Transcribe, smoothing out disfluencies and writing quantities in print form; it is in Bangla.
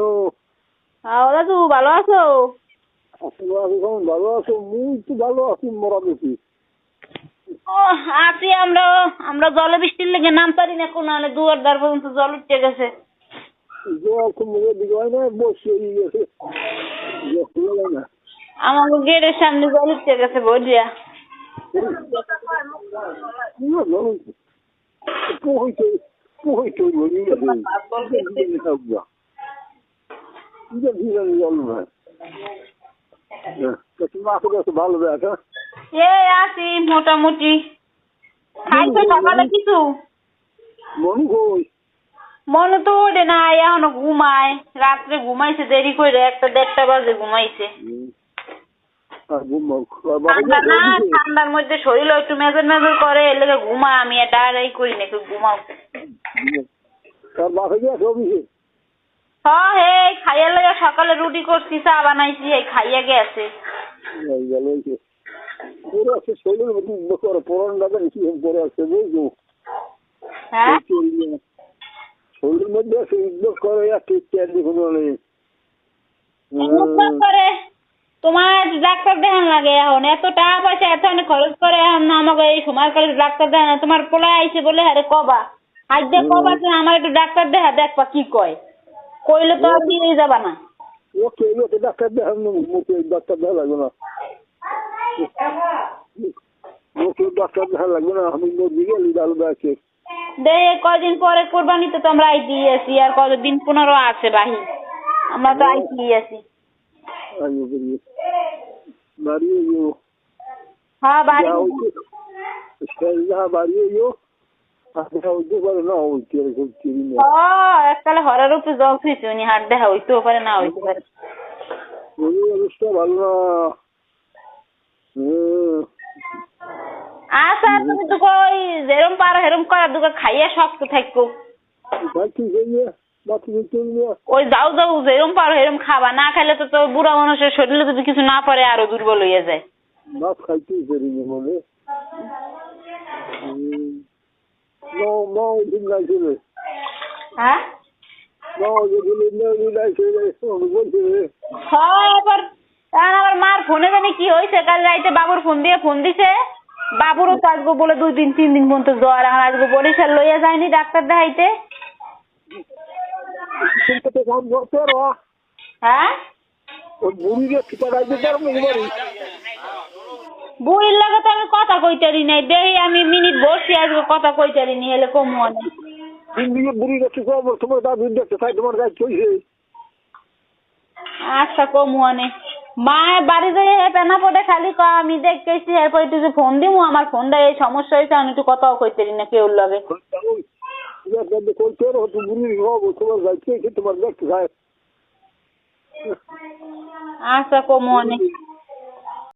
হ্যালো। দাদু ভালো আছো? কেমন ভালো আছো? মুই তো ভালো আছি মোটামুটি। ও আছি আমরা জলে বৃষ্টির লেগে নাম পারি না, কোনো দুয়ার দ্বার পর্যন্ত জল উঠে গেছে। মুখের দিকে হয় না, বসে গেছে না। আমাকে গেটের সামনে জল উঠে গেছে বলিয়া। ভালো দেখা আছি মোটামুটি। খাইছো সকালে কিছু? মনু কই? মনে তো ওঠে না, এখনো ঘুমায়। রাত্রে ঘুমাইছে দেরি করে, 1-1:30 বাজে ঘুমাইছে। ঠান্ডার মধ্যে শরীর একটু মেজর মেজর করে, এর লেগে ঘুমা। আমি ডায়ারাই করি না, একটু ঘুমাও। হ্যাঁ হে খাইয়া লেগে সকালে রুটি করছি, চা বানাইছি, খাইয়া গেছে। হ্যাঁ শরীরের মধ্যে করে করে তোমার ডাক্তার দেখান লাগে। এখন এত টাকা পয়সা এত অনেক খরচ করে, এখন আমাকে এই সময় করে ডাক্তার দেখান। তোমার পোলা আইসে বলে হ্যাঁ কবা আজ দেখ কবা আমার একটু ডাক্তার দেখা, দেখবা কি কয়। কইলে তো আর দিয়ে যাবা না। ডাক্তার দেখান, ডাক্তার দেখা লাগবে না, ডাক্তার দেখা লাগবে না। আমি গেলি ভালো আছে। কয়দিন পরে কোরবানিতে তো আমরা আই দিয়েছি, আর কতদিন 15 আছে বাহি, আমরা তো আই দিয়েছি। হ্যাঁ বাড়ি এককালে হরার উপরে জল থুইছে, উনি হাট দেখা হইতেও পারে না হইতে পারে। ভালো না। আচ্ছা তুমি তো ওই যেরম পারো হেরম করা, দুটো খাইয়া শক্ত থাকবো। ওই যাও যেরম পারো হেরম খাবা, না খাইলে তো বুড়া মানুষের শরীরে যদি কিছু না পড়ে আরো দুর্বল হয়ে যায়। মাছ খাইতে মনে হ্যাঁ আবার মার ফোনে জানি কি হয়েছে, কাল রাইতে বাবুর ফোন দিছে। বাবুরও তো আসবো বলে 2-3 দিন পর্যন্ত জ্বর। এখন আসবো বরিশাল লইয়া যায়নি ডাক্তার দেখাইতে। হ্যাঁ বুড়ির লাগে তো আমি কথা কইতারি নাই, দেখি আমি মিনিট বসছি আসবো, কথা কইতারি নি, হলে কম অনেক। আচ্ছা কম অনেক। মা বাড়ি যাই পেনা পড়ে খালি আমি দেখতেছি, এরপর তুই ফোন দিব, আমার ফোনটা এই সমস্যা হয়েছে, আমি একটু কথাও কইতারি না কেউ লাগে। আচ্ছা কম অনেক।